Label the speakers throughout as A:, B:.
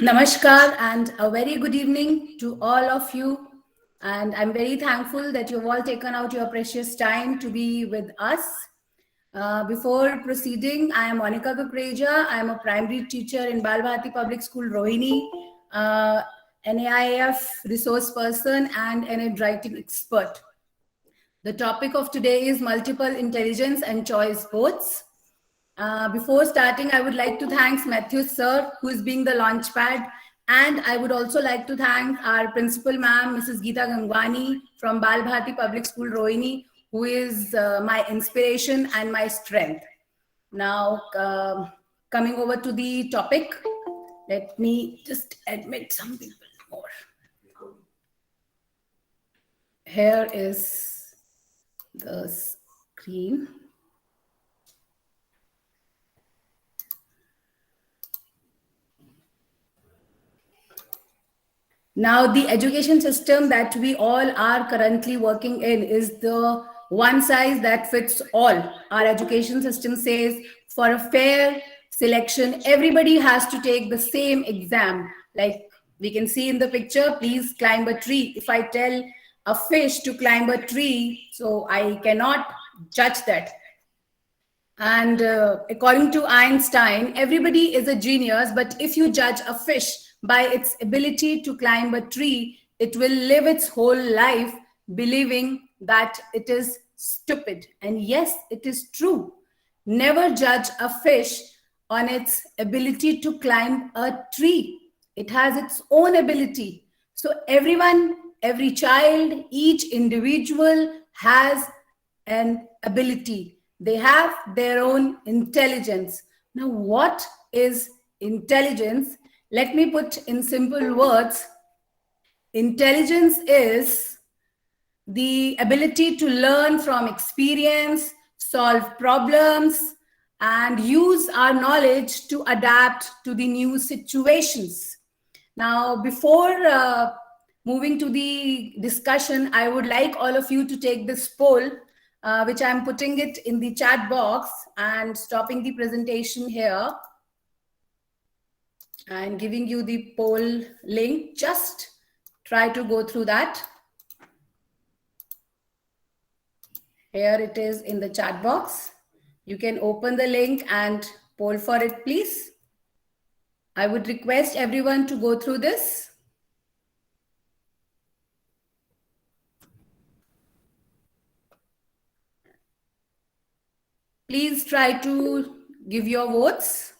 A: Namaskar and a very good evening to all of you. And I'm very thankful that you've all taken out your precious time to be with us. Before proceeding, I am Monica Kukreja. I am a primary teacher in Balbhati Public School, Rohini, an AIF resource person and an writing expert. The topic of today is multiple intelligence and choice boards. Before starting, I would like to thank Matthew sir, who is being the launchpad. And I would also like to thank our principal ma'am, Mrs. Geeta Gangwani from Balbhati Public School, Rohini, who is my inspiration and my strength. Now, coming over to the topic, let me just admit some people more. Here is the screen. Now, the education system that we all are currently working in is the one size that fits all. Our education system says for a fair selection, everybody has to take the same exam. Like we can see in the picture, please climb a tree. If I tell a fish to climb a tree, so I cannot judge that. And according to Einstein, everybody is a genius, but if you judge a fish by its ability to climb a tree, it will live its whole life believing that it is stupid. And yes, it is true. Never judge a fish on its ability to climb a tree. It has its own ability. So everyone, every child, each individual has an ability. They have their own intelligence. Now, what is intelligence? Let me put in simple words. Intelligence is the ability to learn from experience, solve problems, and use our knowledge to adapt to the new situations. Now, before moving to the discussion, I would like all of you to take this poll, which I'm putting it in the chat box and stopping the presentation here and giving you the poll link. Just try to go through that. Here it is in the chat box. You can open the link and poll for it, please. I would request everyone to go through this. Please try to give your votes.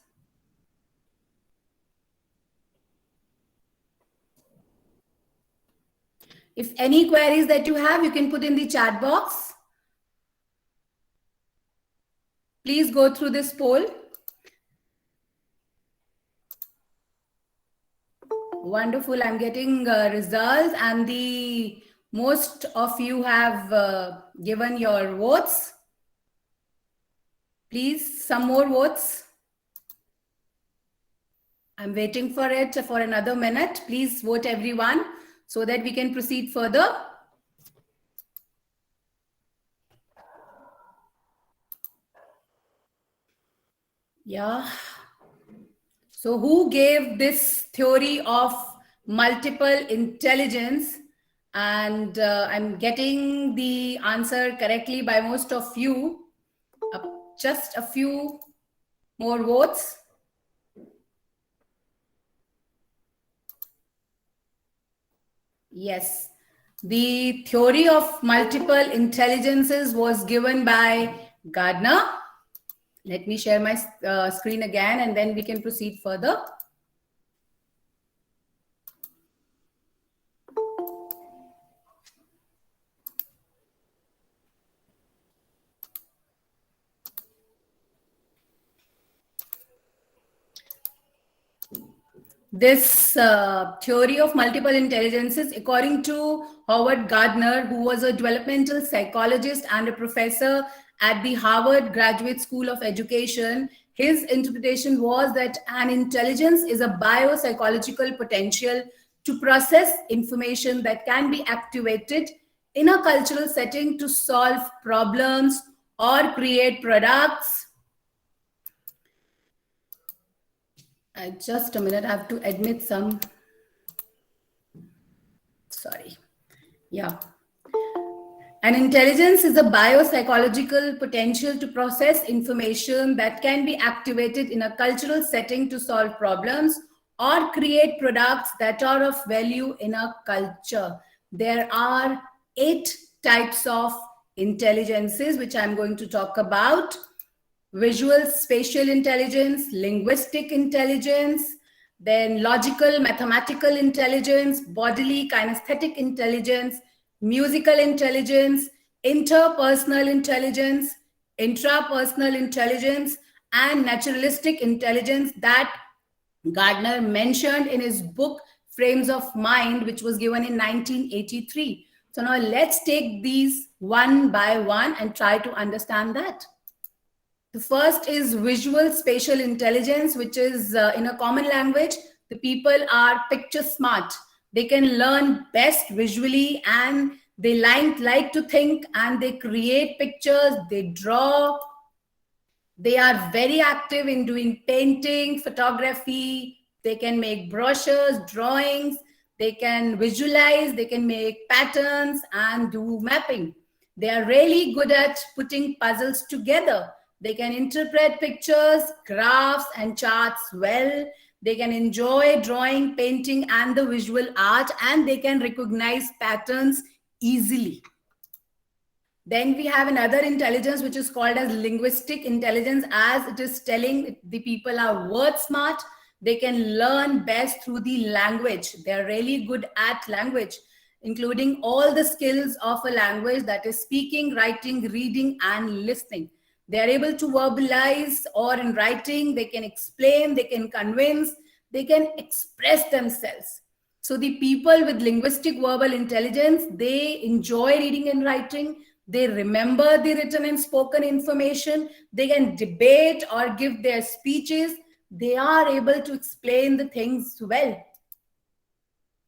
A: If any queries that you have, you can put in the chat box. Please go through this poll. Wonderful. I'm getting results, and the most of you have given your votes. Please, some more votes. I'm waiting for it for another minute. Please vote everyone so that we can proceed further. Yeah. So who gave this theory of multiple intelligence? And I'm getting the answer correctly by most of you. Just a few more votes. Yes. The theory of multiple intelligences was given by Gardner. Let me share my screen again, and then we can proceed further. This theory of multiple intelligences, according to Howard Gardner, who was a developmental psychologist and a professor at the Harvard Graduate School of Education, his interpretation was that an intelligence is a biopsychological potential to process information that can be activated in a cultural setting to solve problems or create products. Just a minute, I have to admit some. Sorry. Yeah. And intelligence is a biopsychological potential to process information that can be activated in a cultural setting to solve problems or create products that are of value in a culture. There are 8 types of intelligences, which I'm going to talk about: visual spatial intelligence, linguistic intelligence, then logical mathematical intelligence, bodily kinesthetic intelligence, musical intelligence, interpersonal intelligence, intrapersonal intelligence, and naturalistic intelligence that Gardner mentioned in his book Frames of Mind, which was given in 1983. So now let's take these one by one and try to understand that. The first is visual spatial intelligence, which is in a common language, the people are picture smart. They can learn best visually, and they like to think, and they create pictures, they draw. They are very active in doing painting, photography. They can make brochures, drawings. They can visualize, they can make patterns and do mapping. They are really good at putting puzzles together. They can interpret pictures, graphs, and charts well. They can enjoy drawing, painting, and the visual art, and they can recognize patterns easily. Then we have another intelligence which is called as linguistic intelligence, as it is telling the people are word smart. They can learn best through the language. They are really good at language, including all the skills of a language, that is speaking, writing, reading, and listening. They are able to verbalize, or in writing, they can explain, they can convince, they can express themselves. So the people with linguistic verbal intelligence, they enjoy reading and writing. They remember the written and spoken information. They can debate or give their speeches. They are able to explain the things well.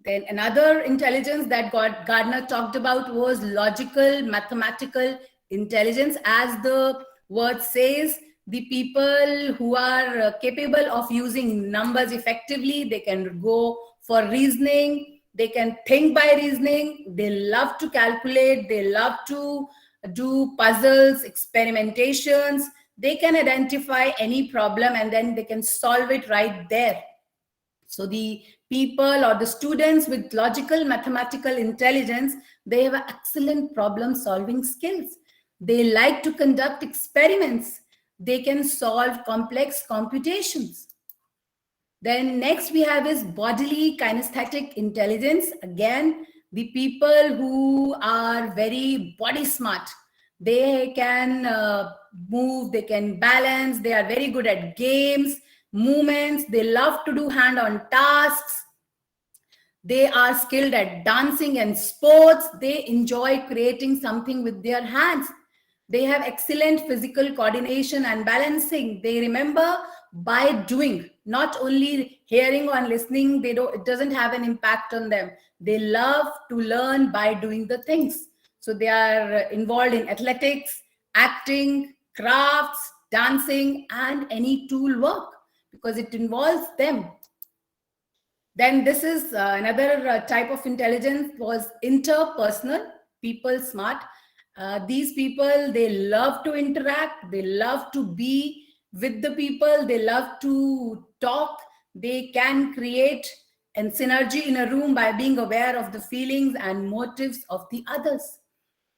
A: Then another intelligence that Gardner talked about was logical mathematical intelligence. As the word says, the people who are capable of using numbers effectively, they can go for reasoning, they can think by reasoning, they love to calculate, they love to do puzzles, experimentations, they can identify any problem and then they can solve it right there. So the people or the students with logical mathematical intelligence, they have excellent problem solving skills. They like to conduct experiments. They can solve complex computations. Then next we have is bodily kinesthetic intelligence. Again, the people who are very body smart. They can move, they can balance, they are very good at games, movements, they love to do hand-on tasks. They are skilled at dancing and sports. They enjoy creating something with their hands. They have excellent physical coordination and balancing. They remember by doing, not only hearing or listening. It doesn't have an impact on them. They love to learn by doing the things. So they are involved in athletics, acting, crafts, dancing, and any tool work because it involves them. Then this is another type of intelligence was interpersonal, people smart. These people, they love to interact, they love to be with the people, they love to talk, they can create and synergy in a room by being aware of the feelings and motives of the others.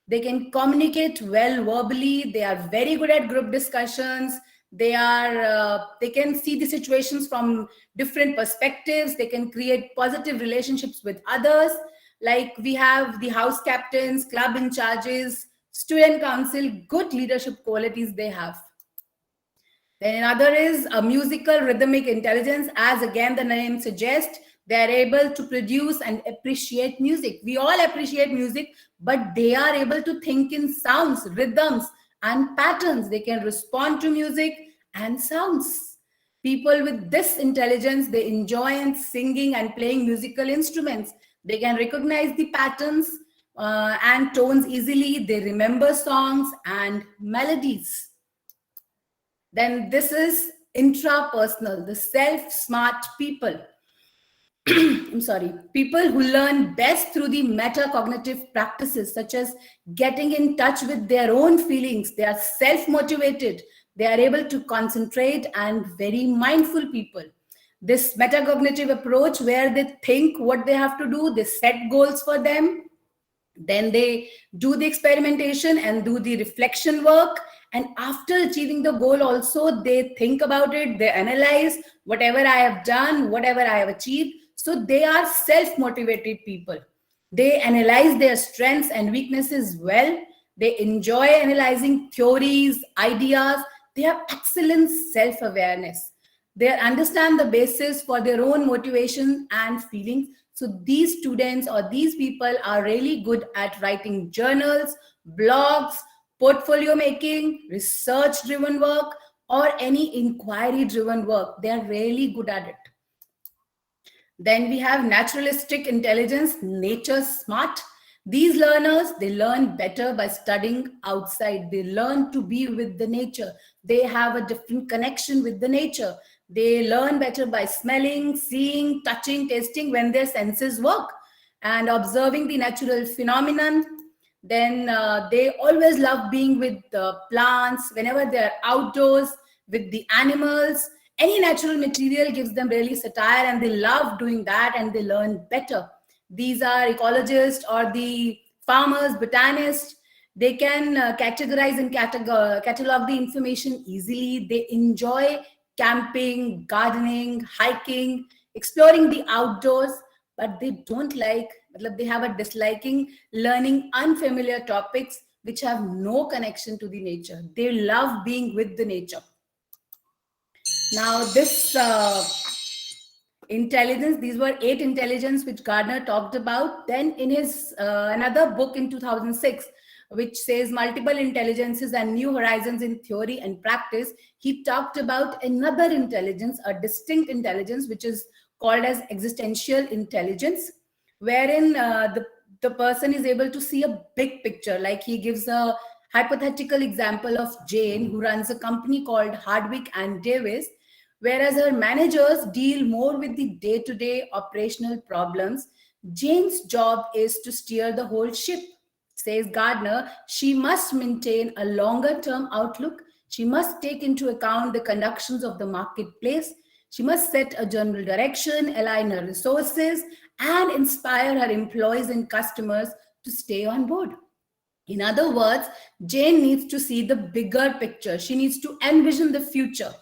A: They can communicate well verbally, they are very good at group discussions, they can see the situations from different perspectives, they can create positive relationships with others. Like we have the house captains, club in charges, student council, good leadership qualities they have. Then another is a musical rhythmic intelligence. As again the name suggests, they are able to produce and appreciate music. We all appreciate music, but they are able to think in sounds, rhythms, and patterns. They can respond to music and sounds. People with this intelligence, they enjoy singing and playing musical instruments. They can recognize the patterns and tones easily. They remember songs and melodies. Then this is intrapersonal, the self-smart people. I'm sorry, people who learn best through the metacognitive practices, such as getting in touch with their own feelings. They are self-motivated. They are able to concentrate and very mindful people. This metacognitive approach, where they think what they have to do, they set goals for them, then they do the experimentation and do the reflection work, and after achieving the goal also they think about it, they analyze whatever I have done, whatever I have achieved. So they are self-motivated people. They analyze their strengths and weaknesses well. They enjoy analyzing theories, ideas. They have excellent self-awareness. They understand the basis for their own motivation and feelings. So these students or these people are really good at writing journals, blogs, portfolio making, research driven work, or any inquiry driven work. They are really good at it. Then we have naturalistic intelligence, nature smart. These learners, they learn better by studying outside. They learn to be with the nature. They have a different connection with the nature. They learn better by smelling, seeing, touching, tasting when their senses work and observing the natural phenomenon. Then they always love being with the plants whenever they're outdoors with the animals. Any natural material gives them really satire and they love doing that and they learn better. These are ecologists or the farmers, botanists. They can categorize and catalog the information easily. They enjoy camping, gardening, hiking, exploring the outdoors, but they don't like, they have a disliking learning unfamiliar topics which have no connection to the nature. They love being with the nature. Now this intelligence, these were 8 intelligence which Gardner talked about. Then in his another book in 2006, which says Multiple Intelligences and New Horizons in Theory and Practice, he talked about another intelligence, a distinct intelligence, which is called as existential intelligence, wherein the person is able to see a big picture. Like he gives a hypothetical example of Jane, who runs a company called Hardwick and Davis, whereas her managers deal more with the day-to-day operational problems. Jane's job is to steer the whole ship. Says Gardner, she must maintain a longer-term outlook. She must take into account the conductions of the marketplace. She must set a general direction, align her resources, and inspire her employees and customers to stay on board. In other words, Jane needs to see the bigger picture. She needs to envision the future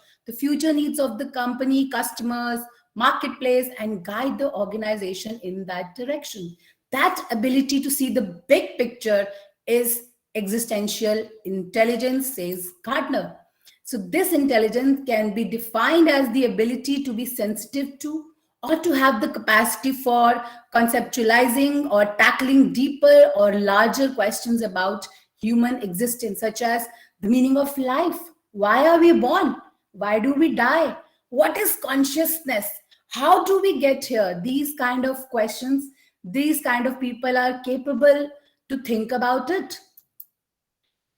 A: needs of the company, customers, marketplace, and guide the organization in that direction. That ability to see the big picture is existential intelligence, says Gardner. So this intelligence can be defined as the ability to be sensitive to or to have the capacity for conceptualizing or tackling deeper or larger questions about human existence, such as the meaning of life. Why are we born? Why do we die? What is consciousness? How do we get here? These kind of questions, these kind of people are capable to think about it.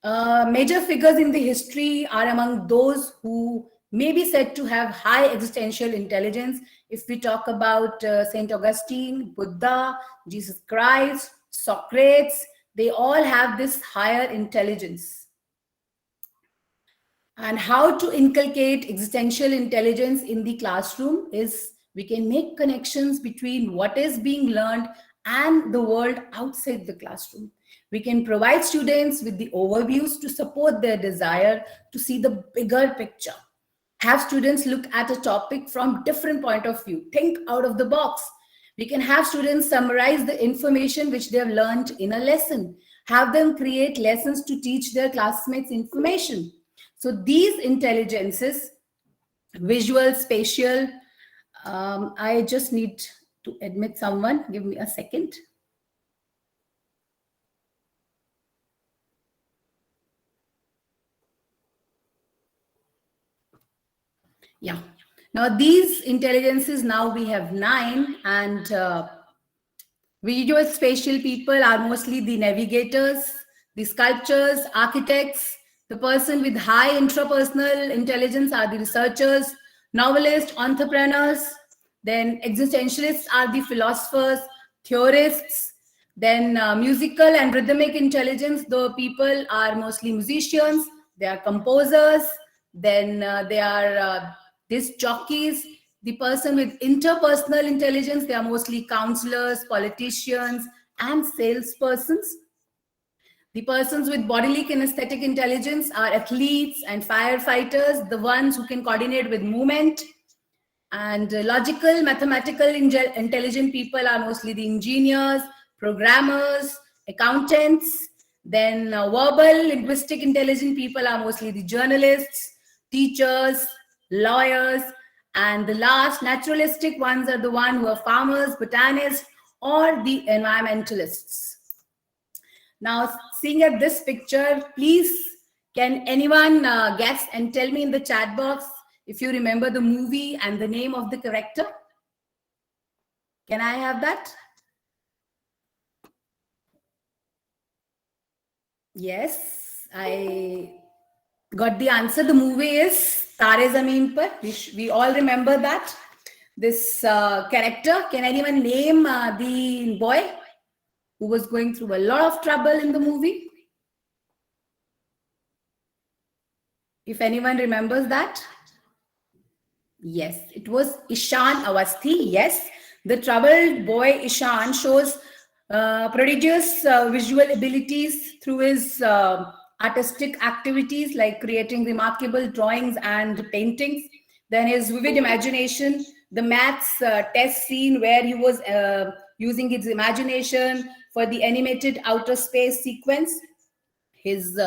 A: Major figures in the history are among those who may be said to have high existential intelligence. If we talk about Saint Augustine, Buddha, Jesus Christ, Socrates, they all have this higher intelligence. And how to inculcate existential intelligence in the classroom is we can make connections between what is being learned and the world outside the classroom. We can provide students with the overviews to support their desire to see the bigger picture. Have students look at a topic from different point of view. Think out of the box. We can have students summarize the information which they have learned in a lesson. Have them create lessons to teach their classmates information. So these intelligences, visual, spatial, I just need to admit someone. Give me a second. Yeah. Now these intelligences, now we have 9, and visual spatial people are mostly the navigators, the sculptors, architects, The person with high intrapersonal intelligence are the researchers, novelists, entrepreneurs. Then existentialists are the philosophers, theorists. Then musical and rhythmic intelligence, the people are mostly musicians, they are composers, then they are disc jockeys. The person with interpersonal intelligence, they are mostly counselors, politicians, and salespersons. The persons with bodily kinesthetic intelligence are athletes and firefighters, the ones who can coordinate with movement. And logical, mathematical, intelligent people are mostly the engineers, programmers, accountants. Then verbal, linguistic, intelligent people are mostly the journalists, teachers, lawyers. And the last, naturalistic ones are the ones who are farmers, botanists, or the environmentalists. Now, seeing at this picture, please, can anyone guess and tell me in the chat box if you remember the movie and the name of the character? Can I have that? Yes, I got the answer. The movie is Tare Zameen Par. We all remember that. This character, can anyone name the boy who was going through a lot of trouble in the movie? If anyone remembers that? Yes, it was Ishan Awasthi. Yes, the troubled boy Ishan shows prodigious visual abilities through his artistic activities like creating remarkable drawings and paintings. Then his vivid imagination, the maths test scene where he was using his imagination for the animated outer space sequence. His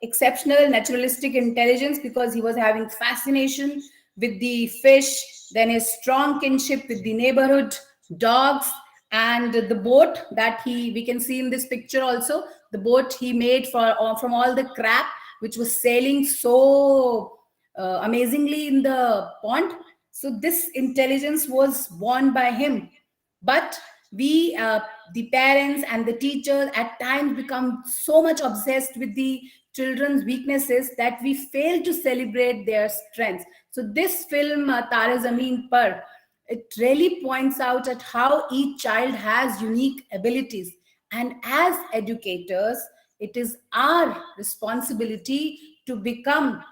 A: exceptional naturalistic intelligence because he was having fascination with the fish, then his strong kinship with the neighborhood dogs, and the boat that we can see in this picture also, the boat he made from all the crab which was sailing so amazingly in the pond. So this intelligence was born by him. But we, the parents and the teachers, at times become so much obsessed with the children's weaknesses that we fail to celebrate their strengths. So this film, Tare Zameen Par, it really points out at how each child has unique abilities. And as educators, it is our responsibility to become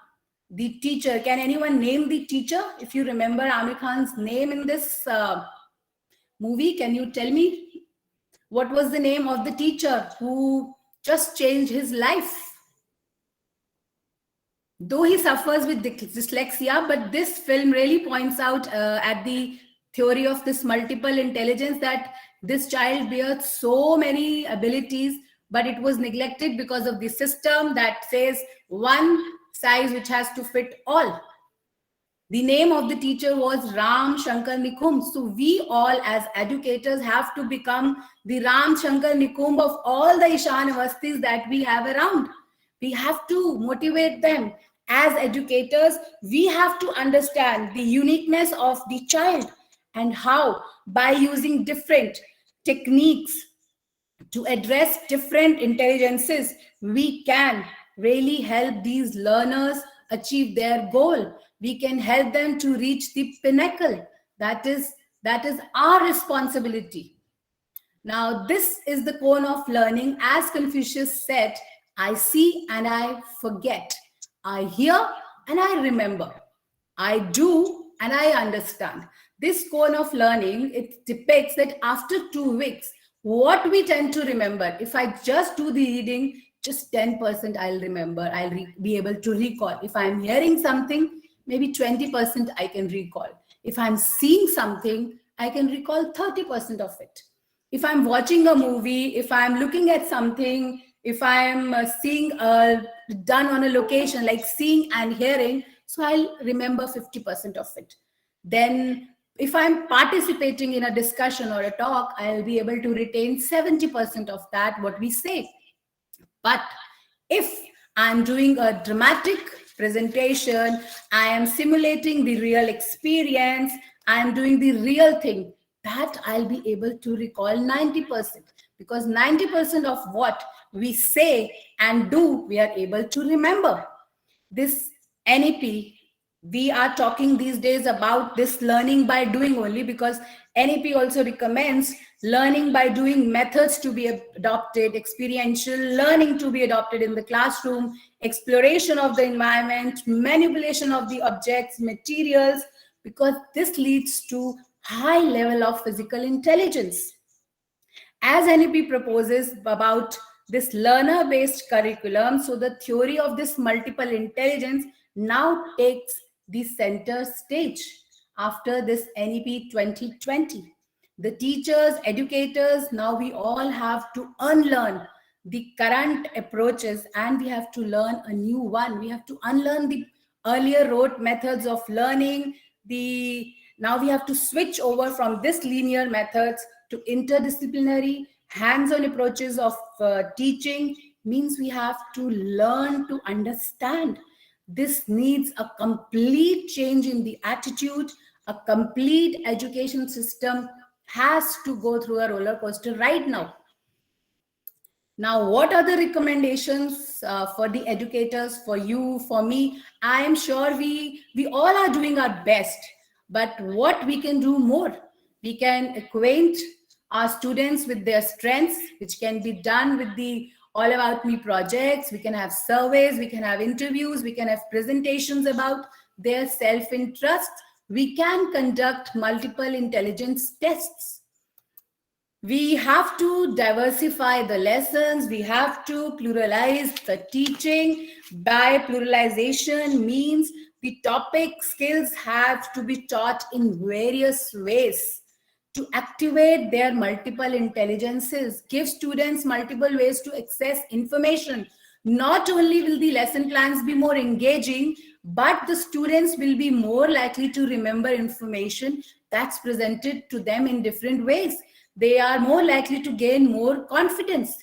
A: the teacher. Can anyone name the teacher? If you remember Amir Khan's name in this movie, can you tell me what was the name of the teacher who just changed his life? Though he suffers with dyslexia, but this film really points out at the theory of this multiple intelligence, that this child bears so many abilities, but it was neglected because of the system that says one size which has to fit all. The name of the teacher was Ram Shankar Nikumb. So we all as educators have to become the Ram Shankar Nikumb of all the Ishan Avasthis that we have around. We have to motivate them. As educators, we have to understand the uniqueness of the child and how, by using different techniques to address different intelligences, we can really help these learners achieve their goal. We can help them to reach the pinnacle. That is our responsibility. Now, this is the cone of learning. As Confucius said, I see and I forget. I hear and I remember. I do and I understand. This cone of learning, it depicts that after 2 weeks, what we tend to remember. If I just do the reading, just 10% I'll remember. I'll be able to recall. If I'm hearing something, maybe 20% I can recall. If I'm seeing something, I can recall 30% of it. If I'm watching a movie, if I'm looking at something, if I'm seeing done on a location, like seeing and hearing, so I'll remember 50% of it. Then if I'm participating in a discussion or a talk, I'll be able to retain 70% of that, what we say. But if I'm doing a dramatic presentation, I am simulating the real experience, I am doing the real thing, that I'll be able to recall 90%, because 90% of what we say and do, we are able to remember. this NEP, we are talking these days about this learning by doing only, because NEP also recommends learning by doing methods to be adopted, experiential learning to be adopted in the classroom, exploration of the environment, manipulation of the objects, materials, because this leads to high level of physical intelligence. As NEP proposes about this learner-based curriculum, so the theory of this multiple intelligence now takes the center stage after this NEP 2020. The teachers, educators, now we all have to unlearn the current approaches and we have to learn a new one. We have to unlearn the earlier rote methods of learning. Now we have to switch over from this linear methods to interdisciplinary hands-on approaches of teaching. Means we have to learn to understand. This needs a complete change in the attitude. A complete education system has to go through a roller coaster right now. Now, what are the recommendations for the educators, for you, for me? I am sure we all are doing our best, but what we can do more? We can acquaint our students with their strengths, which can be done with the All About Me projects. We can have surveys, we can have interviews, we can have presentations about their self-interest. We can conduct multiple intelligence tests. We have to diversify the lessons. We have to pluralize the teaching. By pluralization means the topic skills have to be taught in various ways to activate their multiple intelligences, give students multiple ways to access information. Not only will the lesson plans be more engaging, but the students will be more likely to remember information that's presented to them in different ways. They are more likely to gain more confidence.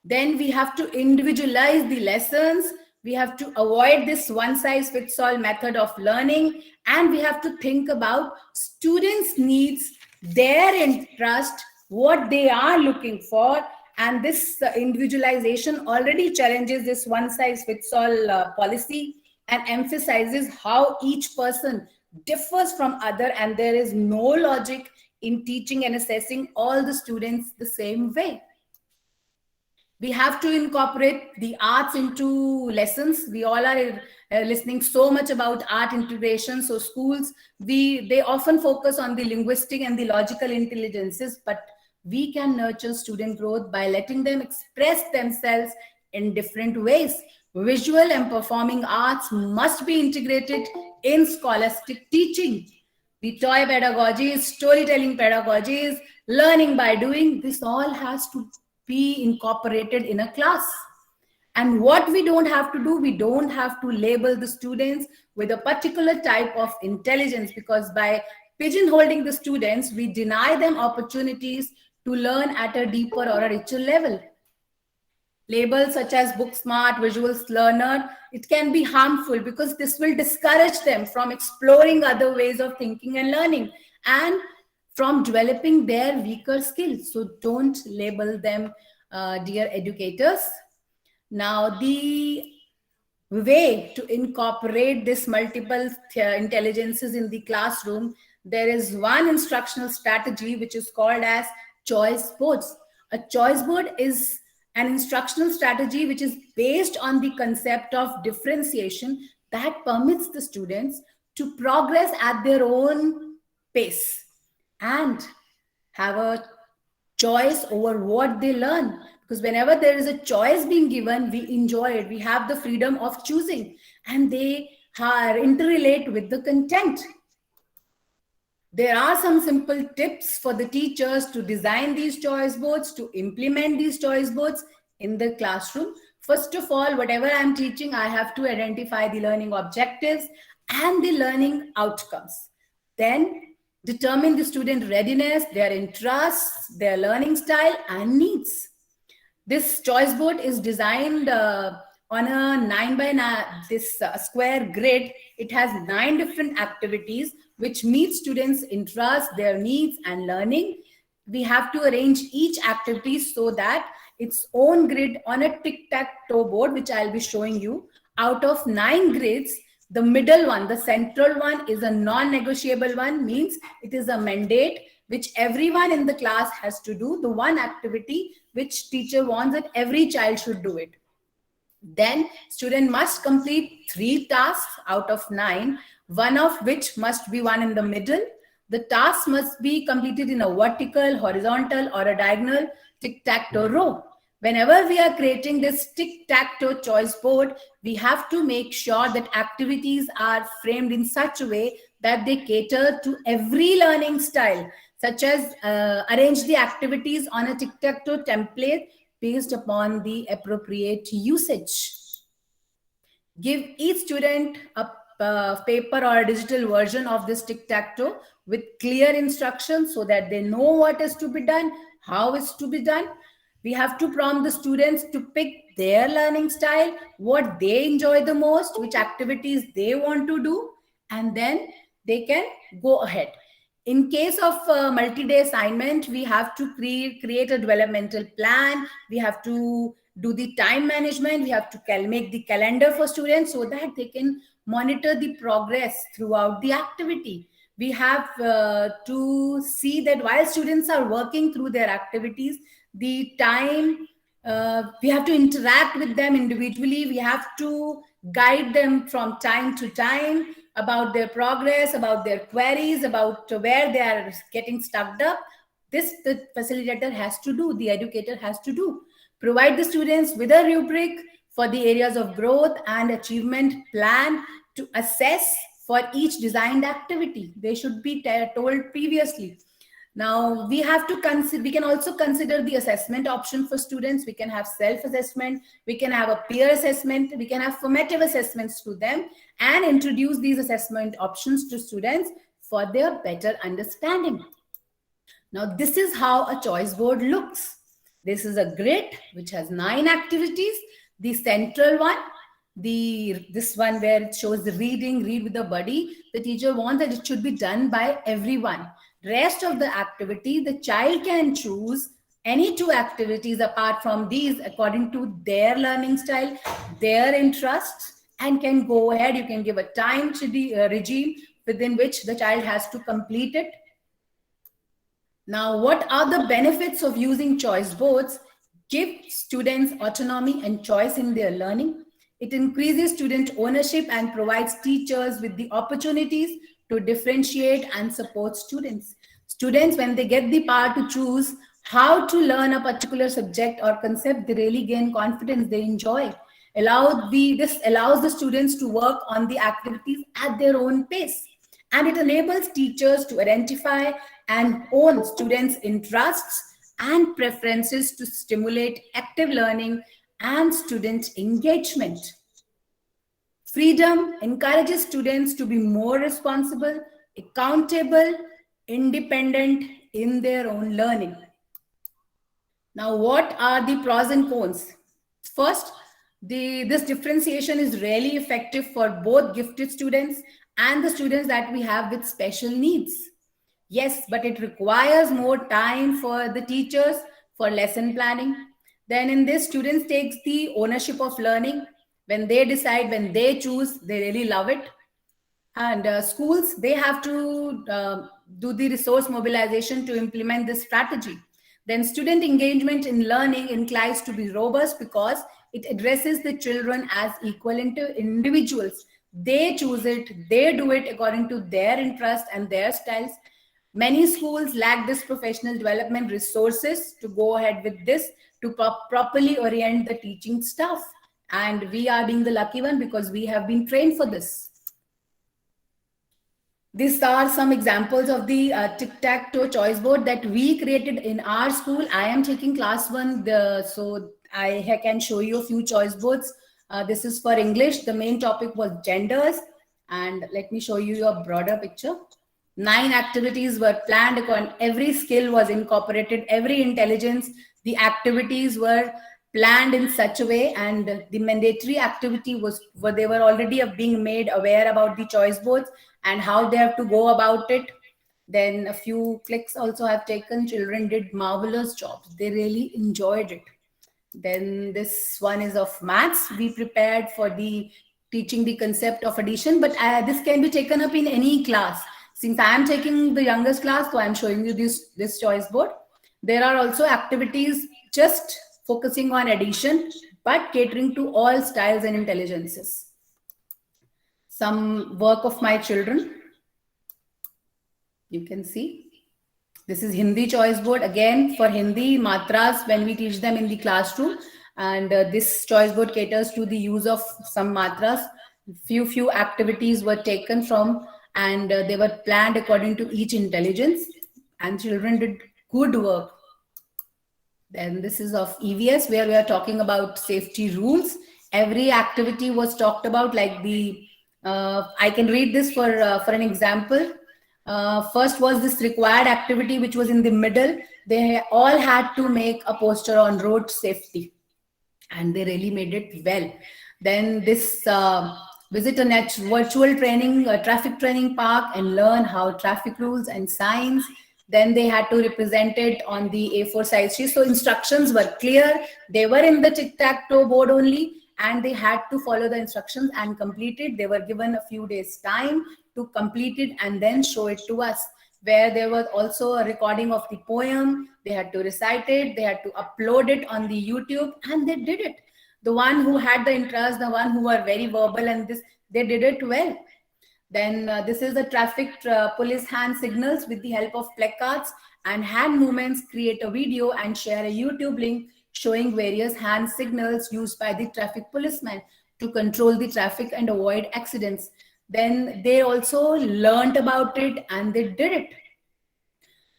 A: Then we have to individualize the lessons. We have to avoid this one-size-fits-all method of learning. And we have to think about students' needs, their interest, what they are looking for. And this individualization already challenges this one-size-fits-all policy and emphasizes how each person differs from other, and there is no logic in teaching and assessing all the students the same way. We have to incorporate the arts into lessons. We all are listening so much about art integration. So schools, they often focus on the linguistic and the logical intelligences, but we can nurture student growth by letting them express themselves in different ways. Visual and performing arts must be integrated in scholastic teaching. The toy pedagogies, storytelling pedagogies, learning by doing, this all has to be incorporated in a class. And what we don't have to do, we don't have to label the students with a particular type of intelligence, because by pigeonholing the students, we deny them opportunities to learn at a deeper or a richer level. Labels such as book smart, visual learner, it can be harmful because this will discourage them from exploring other ways of thinking and learning and from developing their weaker skills. So don't label them, dear educators. Now, the way to incorporate this multiple intelligences in the classroom, there is one instructional strategy which is called as choice boards. A choice board is an instructional strategy which is based on the concept of differentiation that permits the students to progress at their own pace and have a choice over what they learn. Because whenever there is a choice being given, we enjoy it. We have the freedom of choosing, and they are interrelate with the content. There are some simple tips for the teachers to design these choice boards, to implement these choice boards in the classroom. First of all, whatever I'm teaching, I have to identify the learning objectives and the learning outcomes. Then determine the student readiness, their interests, their learning style and needs. This choice board is designed on a 9 by 9, this square grid. It has 9 different activities which meet students' interests, their needs and learning. We have to arrange each activity so that its own grid on a tic-tac-toe board, which I'll be showing you. Out of 9 grades, the middle one, the central one, is a non-negotiable one, means it is a mandate which everyone in the class has to do, the one activity which teacher wants that every child should do it. Then student must complete 3 tasks out of 9, one of which must be one in the middle. The task must be completed in a vertical, horizontal, or a diagonal tic-tac-toe row. Whenever we are creating this tic-tac-toe choice board, we have to make sure that activities are framed in such a way that they cater to every learning style, such as arrange the activities on a tic-tac-toe template based upon the appropriate usage. Give each student a paper or a digital version of this tic-tac-toe with clear instructions so that they know what is to be done, how is to be done. We have to prompt the students to pick their learning style, what they enjoy the most, which activities they want to do, and then they can go ahead. In case of multi-day assignment, we have to create a developmental plan. We have to do the time management. We have to make the calendar for students so that they can monitor the progress throughout the activity. We have to see that while students are working through their activities, the time, we have to interact with them individually. We have to guide them from time to time about their progress, about their queries, about where they are getting stuck up. This the facilitator has to do, the educator has to do. Provide the students with a rubric for the areas of growth and achievement plan to assess for each designed activity. They should be told previously. Now we have to consider, we can also consider the assessment option for students. We can have self-assessment, we can have a peer assessment, we can have formative assessments to them, and introduce these assessment options to students for their better understanding. Now this is how a choice board looks. This is a grid which has 9 activities. The central one, this one where it shows the read with the buddy, the teacher wants that it should be done by everyone. Rest of the activity, the child can choose any 2 activities apart from these according to their learning style, their interests, and can go ahead. You can give a time regime within which the child has to complete it. Now, what are the benefits of using choice boards? Give students autonomy and choice in their learning. It increases student ownership and provides teachers with the opportunities to differentiate and support students. Students, when they get the power to choose how to learn a particular subject or concept, they really gain confidence, they enjoy. This allows the students to work on the activities at their own pace. And it enables teachers to identify and own students' interests and preferences to stimulate active learning and student engagement. Freedom encourages students to be more responsible, accountable, independent in their own learning. Now, what are the pros and cons? First, this differentiation is really effective for both gifted students and the students that we have with special needs. Yes, but it requires more time for the teachers for lesson planning. Then in this, students takes the ownership of learning. When they decide, when they choose, they really love it. And schools, they have to do the resource mobilization to implement this strategy. Then student engagement in learning inclines to be robust because it addresses the children as equal individuals. They choose it, they do it according to their interests and their styles. Many schools lack this professional development resources to go ahead with this, to properly orient the teaching staff. And we are being the lucky one because we have been trained for this. These are some examples of the tic-tac-toe choice board that we created in our school. I am taking class 1, so I can show you a few choice boards. This is for English. The main topic was genders. And let me show you a broader picture. 9 activities were planned upon. Every skill was incorporated, every intelligence. The activities were planned in such a way, and the mandatory activity was where they were already being made aware about the choice boards and how they have to go about it. Then a few clicks also have taken. Children did marvelous jobs. They really enjoyed it. Then this one is of maths. We prepared for the teaching the concept of addition, but this can be taken up in any class. Since I am taking the youngest class, so I am showing you this choice board. There are also activities just focusing on addition, but catering to all styles and intelligences. Some work of my children, you can see. This is Hindi choice board. Again, for Hindi, matras, when we teach them in the classroom. And this choice board caters to the use of some matras. Few activities were taken from, and they were planned according to each intelligence. And children did good work. Then this is of EVS, where we are talking about safety rules. Every activity was talked about, like the, I can read this for an example. First was this required activity, which was in the middle. They all had to make a poster on road safety, and they really made it well. Then this visit a virtual training, traffic training park, and learn how traffic rules and signs. Then they had to represent it on the A4 size sheet. So instructions were clear. They were in the tic-tac-toe board only, and they had to follow the instructions and complete it. They were given a few days time to complete it and then show it to us, where there was also a recording of the poem. They had to recite it, they had to upload it on the YouTube, and they did it. The one who had the interest, the one who were very verbal, and this, they did it well. Then this is the traffic police hand signals. With the help of placards and hand movements, create a video and share a YouTube link showing various hand signals used by the traffic policemen to control the traffic and avoid accidents. Then they also learned about it and they did it.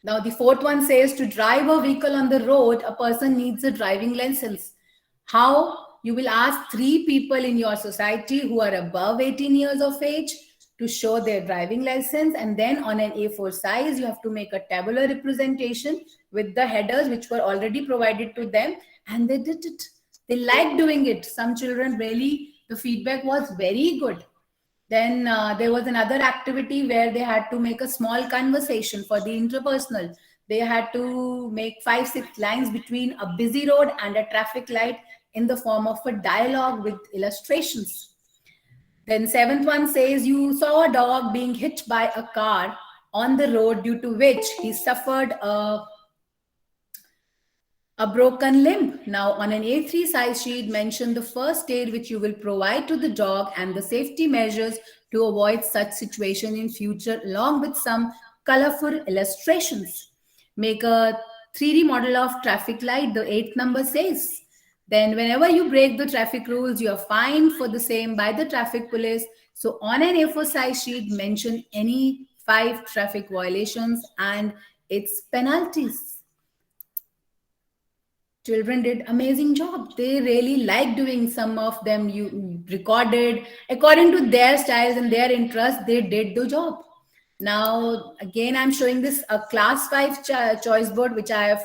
A: Now the fourth one says, to drive a vehicle on the road, a person needs a driving license. How? You will ask 3 people in your society who are above 18 years of age to show their driving license, and then on an A4 size you have to make a tabular representation with the headers which were already provided to them, and they did it. They liked doing it. Some children really, the feedback was very good. Then there was another activity where they had to make a small conversation for the interpersonal. They had to make 5-6 lines between a busy road and a traffic light in the form of a dialogue with illustrations. Then 7th one says, you saw a dog being hit by a car on the road, due to which he suffered a broken limb. Now on an A3 size sheet, mention the first aid which you will provide to the dog and the safety measures to avoid such situation in future, along with some colorful illustrations. Make a 3D model of traffic light, the 8th number says. Then whenever you break the traffic rules, you are fined for the same by the traffic police. So on an A4 size sheet, mention any 5 traffic violations and its penalties. Children did amazing job. They really liked doing. Some of them you recorded according to their styles and their interests. They did the job. Now again, I'm showing this a class 5 choice board, which I have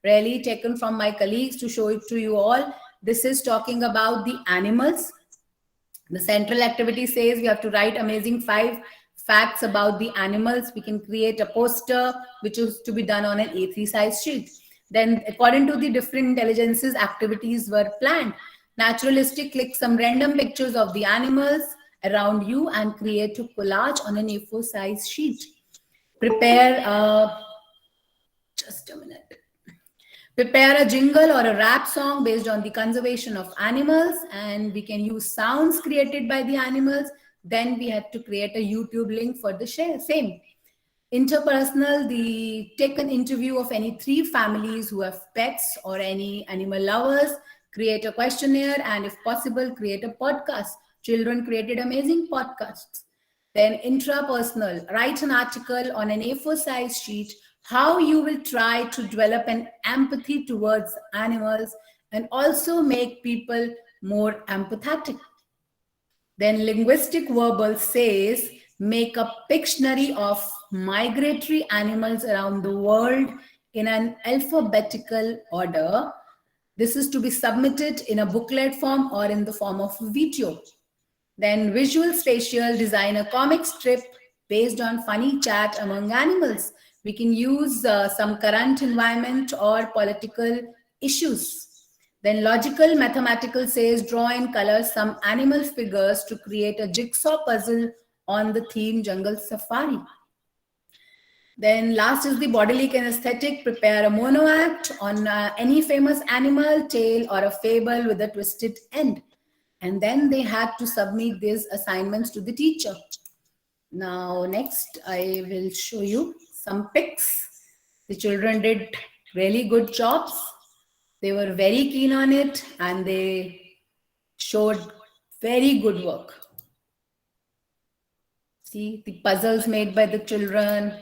A: really taken from my colleagues to show it to you all. This is talking about the animals. The central activity says we have to write amazing 5 facts about the animals. We can create a poster which is to be done on an A3 size sheet. Then according to the different intelligences, activities were planned. Naturalistic, click some random pictures of the animals around you and create a collage on an A4 size sheet. Prepare just a minute. Prepare a jingle or a rap song based on the conservation of animals, and we can use sounds created by the animals. Then we had to create a YouTube link for the same. Interpersonal, take an interview of any 3 families who have pets or any animal lovers, create a questionnaire, and if possible, create a podcast. Children created amazing podcasts. Then intrapersonal, write an article on an A4 size sheet, how you will try to develop an empathy towards animals and also make people more empathetic. Then linguistic verbal says, make a Pictionary of migratory animals around the world in an alphabetical order. This is to be submitted in a booklet form or in the form of video. Then visual spatial, design a comic strip based on funny chat among animals. We can use some current environment or political issues. Then logical mathematical says draw in color some animal figures to create a jigsaw puzzle on the theme jungle safari. Then last is the bodily kinesthetic, prepare a mono act on any famous animal, tale, or a fable with a twisted end. And then they had to submit these assignments to the teacher. Now, next, I will show you some pics. The children did really good jobs. They were very keen on it and they showed very good work. See the puzzles made by the children.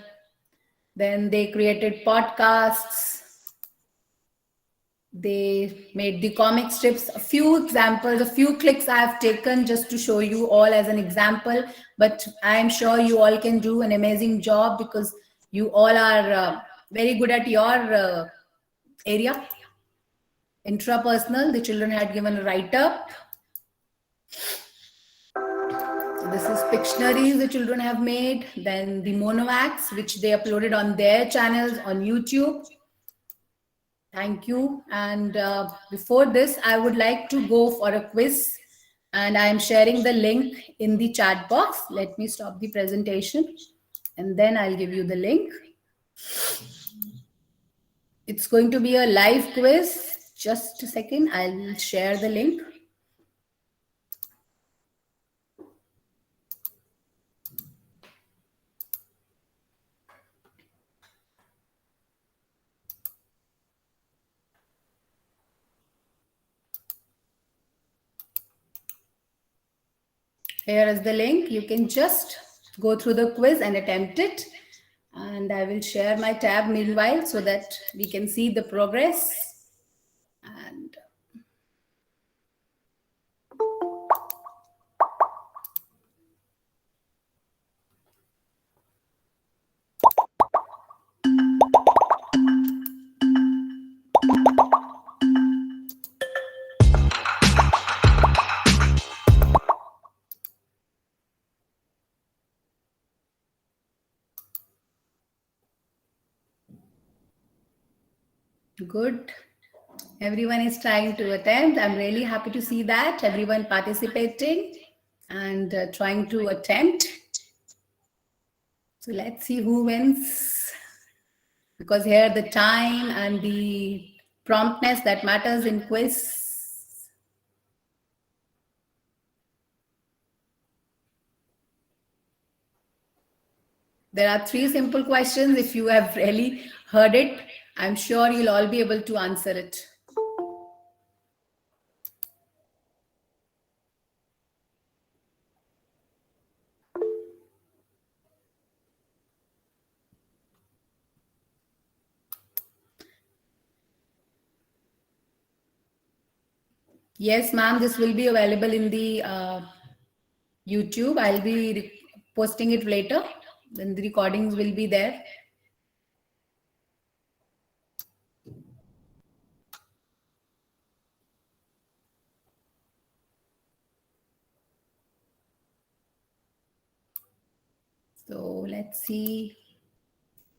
A: Then they created podcasts. They made the comic strips. A few examples, a few clicks I have taken just to show you all as an example. But I am sure you all can do an amazing job because you all are very good at your area. Intrapersonal, the children had given a write-up. This is Pictionaries the children have made. Then the mono acts, which they uploaded on their channels on YouTube. Thank you. And before this, I would like to go for a quiz. And I am sharing the link in the chat box. Let me stop the presentation. And then I'll give you the link. It's going to be a live quiz. Just a second. I'll share the link. Here is the link. You can just go through the quiz and attempt it. And I will share my tab meanwhile so that we can see the progress. And good. Everyone is trying to attempt. I'm really happy to see that. Everyone participating and trying to attempt. So let's see who wins. Because here the time and the promptness that matters in quiz. There are 3 simple questions. If you have really heard it, I'm sure you'll all be able to answer it. Yes, ma'am, this will be available in the YouTube. I'll be posting it later. Then the recordings will be there. So let's see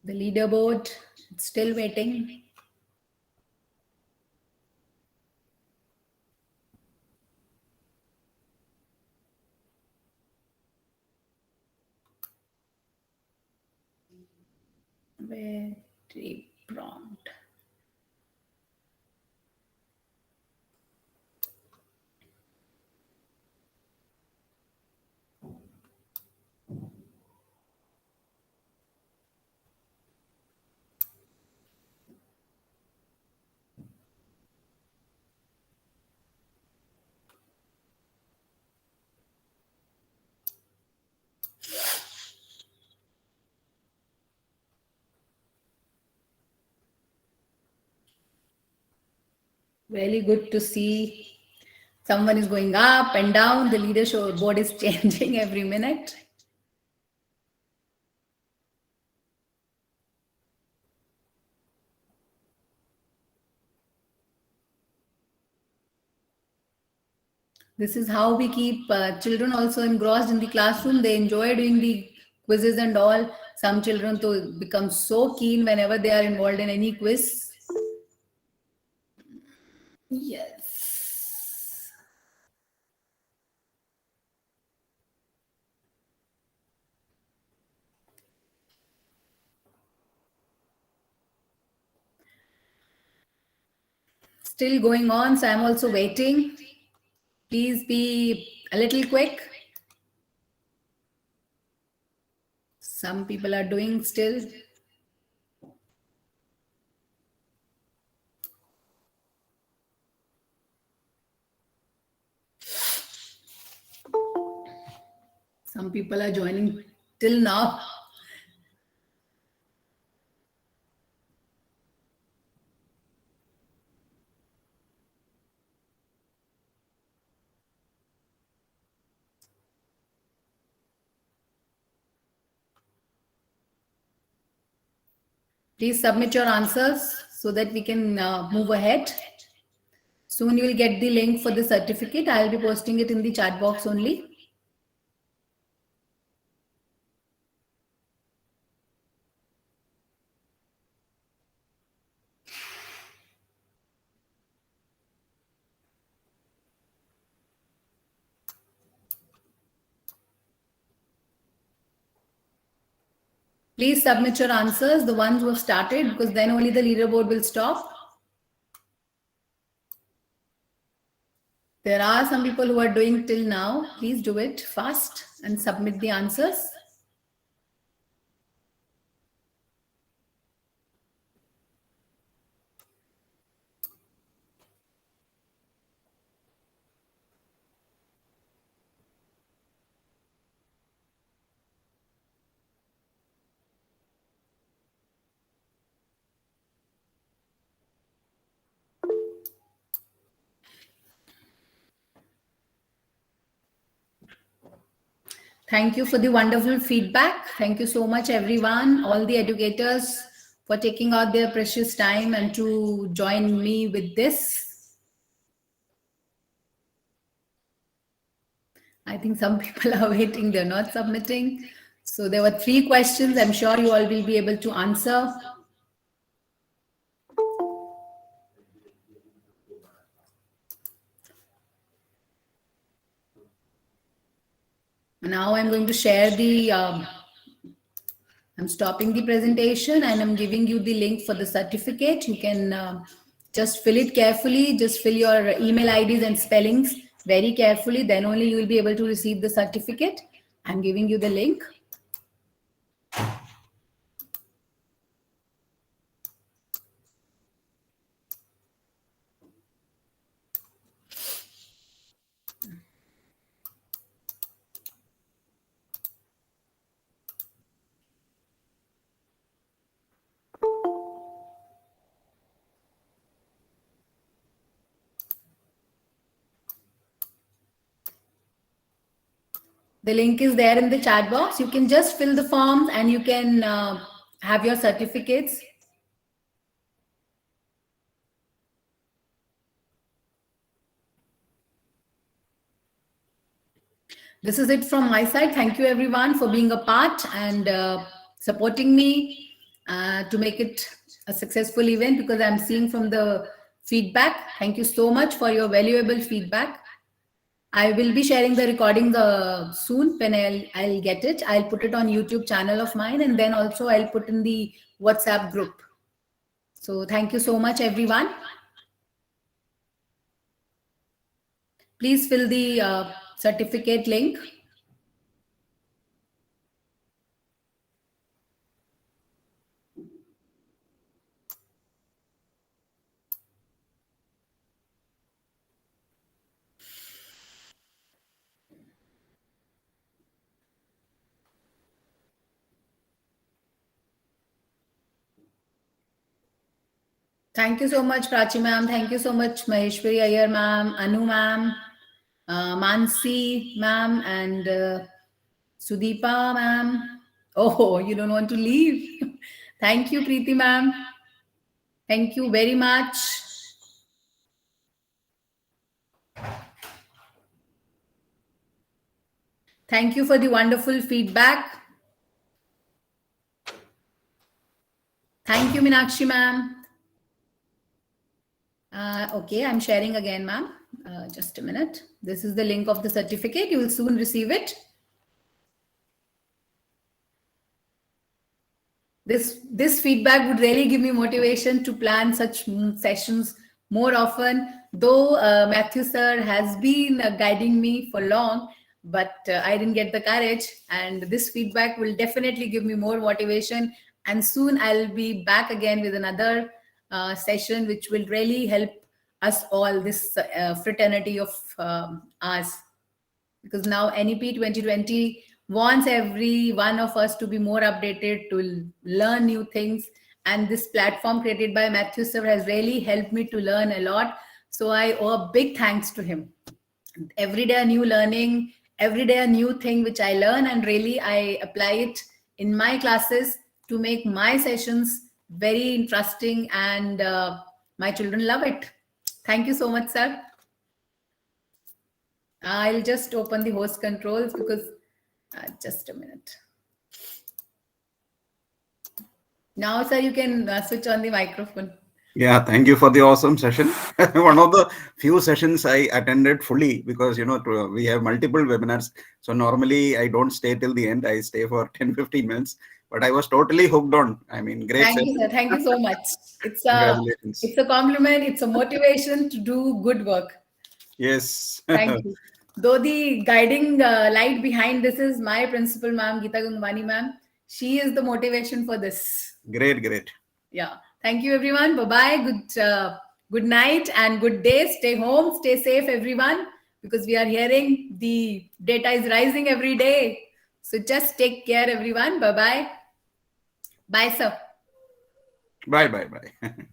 A: the leaderboard. It's still waiting. Very prompt. Really good to see someone is going up and down. The leadership board is changing every minute. This is how we keep children also engrossed in the classroom. They enjoy doing the quizzes and all. Some children to become so keen whenever they are involved in any quiz. Yes. Still going on, so I'm also waiting. Please be a little quick. Some people are doing still. Some people are joining till now. Please submit your answers so that we can move ahead. Soon you will get the link for the certificate. I'll be posting it in the chat box only. Please submit your answers, the ones who have started, because then only the leaderboard will stop. There are some people who are doing till now. Please do it fast and submit the answers. Thank you for the wonderful feedback. Thank you so much, everyone, all the educators, for taking out their precious time and to join me with this. I think some people are waiting, they're not submitting. So there were 3 questions. I'm sure you all will be able to answer. Now I'm going to share the, I'm stopping the presentation and I'm giving you the link for the certificate. You can just fill it carefully, just fill your email IDs and spellings very carefully. Then only you will be able to receive the certificate. I'm giving you the link. The link is there in the chat box. You can just fill the forms and you can have your certificates. This is it from my side. Thank you everyone for being a part and supporting me to make it a successful event, because I'm seeing from the feedback. Thank you so much for your valuable feedback. I will be sharing the recording soon when I'll get it. I'll put it on YouTube channel of mine, and then also I'll put in the WhatsApp group. So thank you so much, everyone. Please fill the certificate link. Thank you so much, Prachi ma'am. Thank you so much, Maheshwari Iyer ma'am, Anu ma'am, Mansi ma'am, and Sudeepa ma'am. Oh, you don't want to leave. Thank you, Preeti ma'am. Thank you very much. Thank you for the wonderful feedback. Thank you, Meenakshi ma'am. Okay, I'm sharing again, ma'am. Just a minute. This is the link of the certificate. You will soon receive it. This feedback would really give me motivation to plan such sessions more often. Though Matthew sir has been guiding me for long, but I didn't get the courage. And this feedback will definitely give me more motivation. And soon I'll be back again with another session, which will really help us all, this fraternity of ours. Because now NEP 2020 wants every one of us to be more updated, to learn new things. And this platform created by Matthew sir has really helped me to learn a lot. So I owe a big thanks to him. Every day a new learning, every day a new thing which I learn, and really I apply it in my classes to make my sessions very interesting, and my children love it. Thank you so much, sir. I'll just open the host controls because just a minute. Now, sir, you can switch on the microphone.
B: Yeah, thank you for the awesome session. One of the few sessions I attended fully because, we have multiple webinars. So normally I don't stay till the end. I stay for 10-15 minutes, but I was totally hooked on. I mean, great
A: Thank you,
B: session.
A: sir. Thank you so much.
B: Congratulations.
A: It's a compliment. It's a motivation to do good work.
B: Yes.
A: Thank you. Though the guiding light behind this is my principal, ma'am, Geeta Gangwani, ma'am. She is the motivation for this.
B: Great.
A: Yeah. Thank you, everyone. Bye-bye. Good night and good day. Stay home. Stay safe, everyone, because we are hearing the data is rising every day. So just take care, everyone. Bye-bye. Bye, sir.
B: Bye.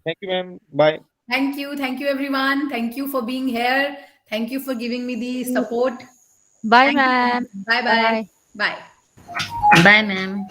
C: Thank you, ma'am. Bye.
A: Thank you, everyone. Thank you for being here. Thank you for giving me the support.
D: Bye,
A: Thank you.
D: ma'am.
A: Bye-bye. Bye.
E: Bye, ma'am.